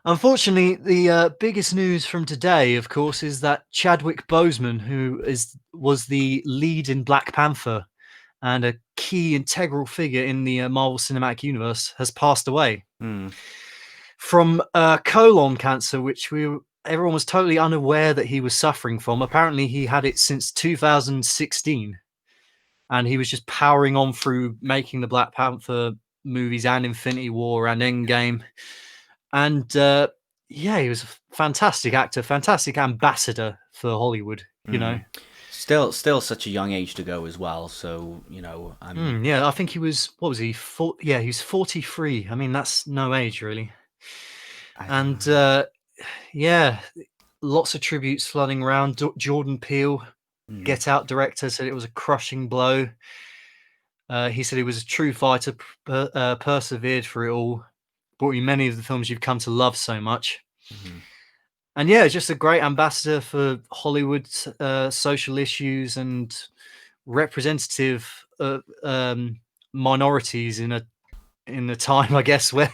Unfortunately, the biggest news from today, of course, is that Chadwick Boseman, who was the lead in Black Panther and a key integral figure in the Marvel Cinematic Universe, has passed away Hmm. from colon cancer, which everyone was totally unaware that he was suffering from. Apparently, he had it since 2016, and he was just powering on through making the Black Panther movies and Infinity War and Endgame. And yeah, he was a fantastic actor, fantastic ambassador for Hollywood. You know, Still such a young age to go as well. So yeah, I think he was. What was he? Yeah, he was 43. I mean, that's no age really. I, And yeah, lots of tributes flooding around. Jordan Peele, mm, Get Out director, said it was a crushing blow. He said he was a true fighter, persevered through it all, brought you many of the films you've come to love so much. mhm. And yeah, just a great ambassador for Hollywood social issues and representative minorities in a time, I guess, where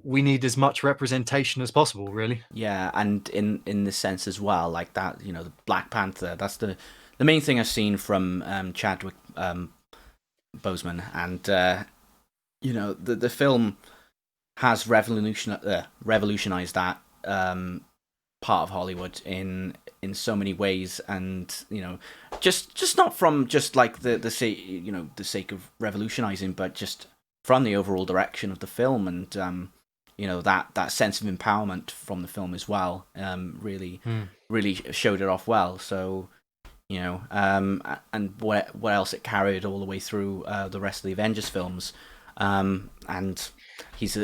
we need as much representation as possible. Really. Yeah, and in the sense as well, like that, the Black Panther. That's the main thing I've seen from Chadwick Boseman, and the film has revolutionized that part of Hollywood in so many ways, and just not from just like the sake of revolutionizing, but just from the overall direction of the film, and that sense of empowerment from the film as well. Really showed it off well. So and what else it carried all the way through the rest of the Avengers films, and he's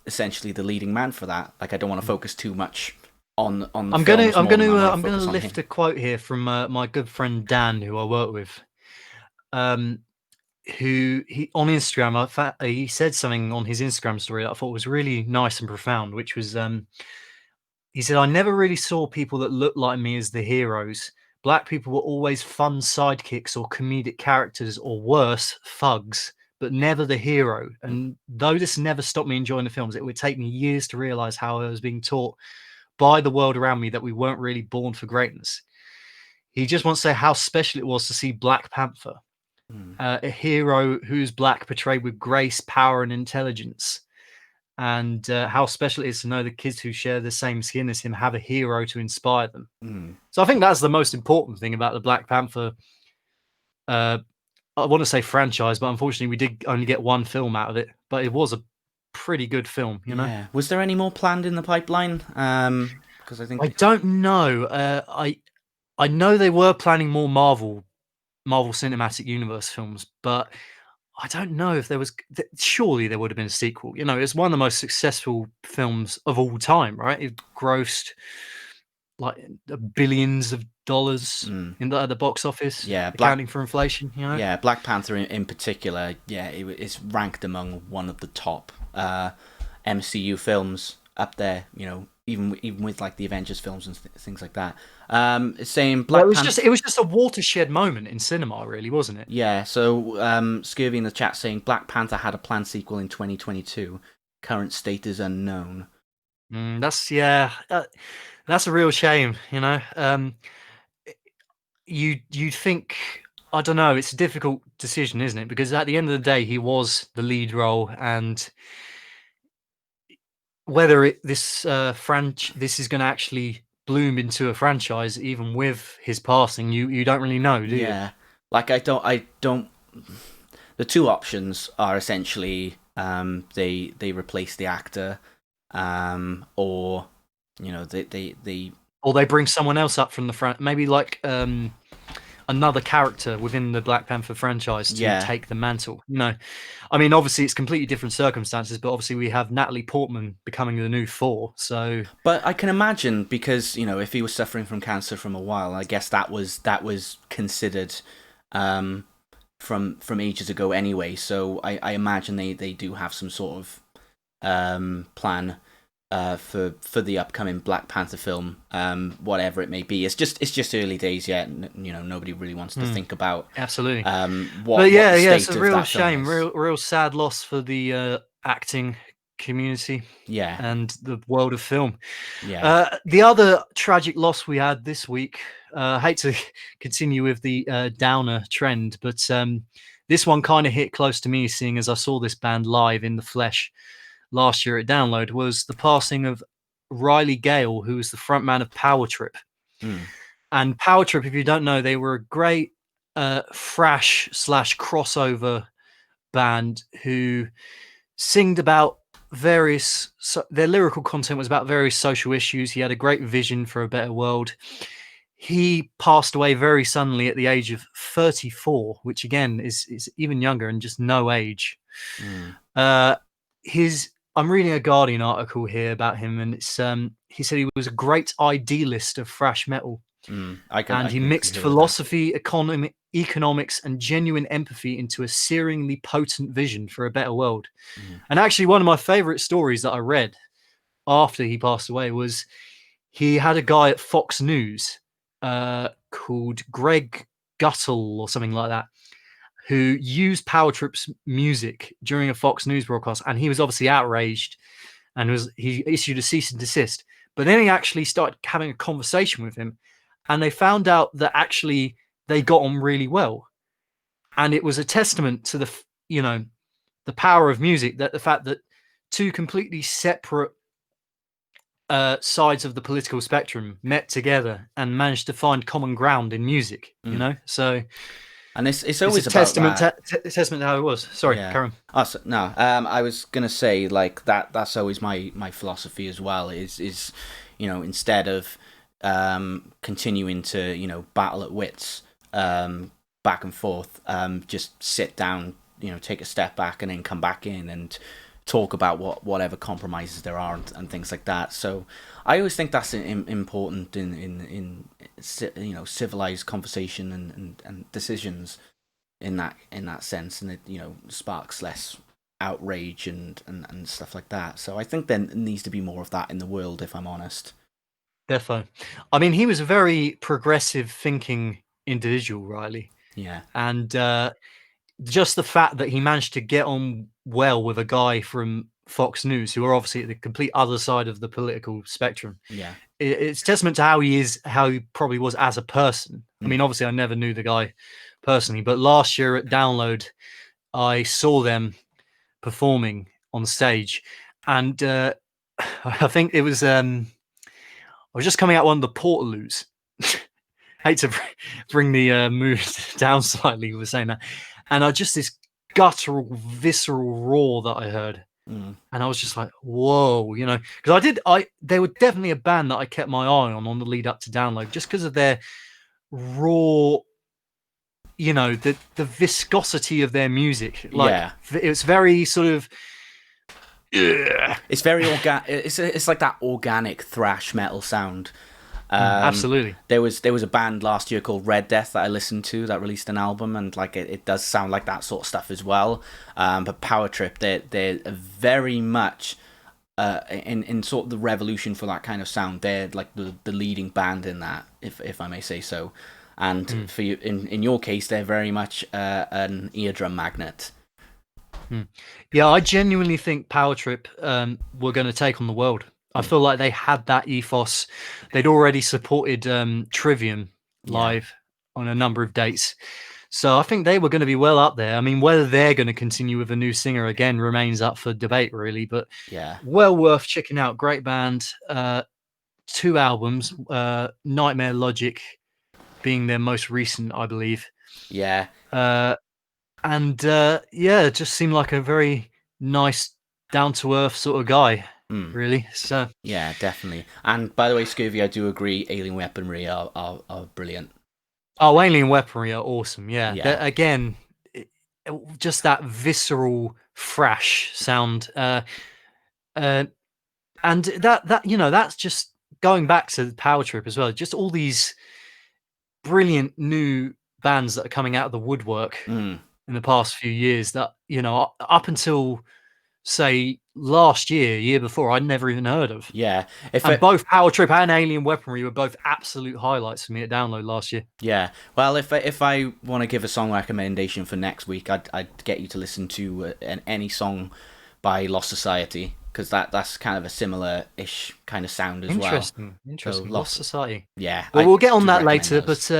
essentially the leading man for that. Like, I don't want to focus too much on the films more than I want to I'm gonna focus on lift him. a quote here from my good friend Dan, who I work with. Who he on Instagram, he said something on his Instagram story that I thought was really nice and profound, which was he said, "I never really saw people that looked like me as the heroes. Black people were always fun sidekicks or comedic characters, or worse, thugs, but never the hero. And though this never stopped me enjoying the films, it would take me years to realize how I was being taught by the world around me that we weren't really born for greatness." He just wants to say how special it was to see Black Panther, Mm. a hero who's black, portrayed with grace, power, and intelligence. And how special it is to know the kids who share the same skin as him have a hero to inspire them. Mm. So I think that's the most important thing about the Black Panther. Uh, I want to say franchise, but unfortunately, we did only get one film out of it. But it was a pretty good film, you know. Yeah. Was there any more planned in the pipeline? Because I I think. don't know. I know they were planning more Marvel Cinematic Universe films, but I don't know if there was. Surely there would have been a sequel. You know, it's one of the most successful films of all time, right? It grossed like billions of dollars Mm, in the box office, yeah, accounting for inflation. You know. yeah, Black Panther in particular. Yeah, it's ranked among one of the top MCU films up there. Even with like the Avengers films and things like that. It's saying Well, Black Panther. it was just a watershed moment in cinema, really, wasn't it? Yeah, so Scurvy in the chat saying Black Panther had a planned sequel in 2022. Current state is unknown. That's a real shame. You know, you'd think, I don't know. It's a difficult decision, isn't it? Because at the end of the day, he was the lead role, and whether this this is going to actually bloom into a franchise, even with his passing, you don't really know, do you? Yeah, like I don't. The two options are essentially they replace the actor, or they Or they bring someone else up from the front, maybe like another character within the Black Panther franchise to yeah. take the mantle. You know, I mean, obviously it's completely different circumstances, but obviously we have Natalie Portman becoming the new Thor. So But I can imagine, because if he was suffering from cancer from a while, I guess that was considered from ages ago anyway. So I imagine they do have some sort of plan for the upcoming Black Panther film, whatever it may be. It's just early days yet. Nobody really wants to think about absolutely. what But yeah, the it's state a of real that film shame, is. real sad loss for the acting community Yeah, and the world of film. yeah. The other tragic loss we had this week, I hate to continue with the downer trend, but this one kind of hit close to me, seeing as I saw this band live in the flesh last year at Download, was the passing of Riley Gale, who was the frontman of Power Trip. Mm, And Power Trip, if you don't know, they were a great thrash / crossover band who singed about their lyrical content was about various social issues. He had a great vision for a better world. He passed away very suddenly at the age of 34, which again is even younger and just no age. mm, Uh, his I'm reading a Guardian article here about him, and it's he said he was a great idealist of thrash metal, and I he can mixed agree with that. philosophy, economics, and genuine empathy into a searingly potent vision for a better world. Mm, And actually, one of my favorite stories that I read after he passed away was he had a guy at Fox News called Greg Guttle or something like that, who used Power Trip's music during a Fox News broadcast, and he was obviously outraged, and he issued a cease and desist. But then he actually started having a conversation with him, and they found out that actually they got on really well, and it was a testament to the power of music, that the fact that two completely separate sides of the political spectrum met together and managed to find common ground in music. mm. So And it's it's a always about testament that. testament to how it was. Sorry, Yeah. Karen. Oh, no. I was gonna say like that. That's always my philosophy as well. Is instead of continuing to battle at wits back and forth, just sit down, take a step back and then come back in and talk about whatever compromises there are and things like that. So I always think that's important in civilized conversation and decisions in that sense, and it sparks less outrage and stuff like that. So I think there needs to be more of that in the world, if I'm honest. Defo. I mean, he was a very progressive thinking individual, Riley, Yeah, and just the fact that he managed to get on well with a guy from Fox News, who are obviously at the complete other side of the political spectrum, yeah, it's testament to how he probably was as a person. I mm, mean, obviously, I never knew the guy personally, but last year at Download, I saw them performing on stage, and I think it was I was just coming out one of the Portaloos. Hate to bring the mood down slightly with saying that, and I just this guttural, visceral roar that I heard, mm, and I was just like, "Whoa," because they were definitely a band that I kept my eye on the lead up to Download, just because of their raw, the viscosity of their music. Like yeah. it was very sort of, ugh. It's very organic. It's like that organic thrash metal sound. Absolutely. There was a band last year called Red Death that I listened to that released an album, and like it does sound like that sort of stuff as well. But Power Trip, they're very much in sort of the revolution for that kind of sound. They're like the leading band in that, if I may say so. And for you, in your case, they're very much an eardrum magnet. Yeah, I genuinely think Power Trip were going to take on the world. I feel like they had that ethos. They'd already supported Trivium live on a number of dates. So I think they were going to be well up there. I mean, whether they're going to continue with a new singer again remains up for debate, really. But Yeah, well worth checking out. Great band. 2 albums. Nightmare Logic being their most recent, I believe. yeah. And yeah, it just seemed like a very nice, down to earth sort of guy, Mm. really. So Yeah, definitely. And by the way, Scurvy, I do agree. Alien Weaponry are brilliant. Alien Weaponry are awesome. Yeah, Yeah, again, just that visceral thrash sound, and that's just going back to the Power Trip as well. Just all these brilliant new bands that are coming out of the woodwork mm. in the past few years. That up until say last year before, I'd never even heard of. Yeah. If And it, both Power Trip and Alien Weaponry were both absolute highlights for me at Download last year. yeah. Well, if I want to give a song recommendation for next week, I'd get you to listen to any song by Lost Society. because that's kind of a similar-ish kind of sound as well. Interesting. So Interesting. Lost lots, Society. yeah, Well, I we'll get on do that recommend later, those. but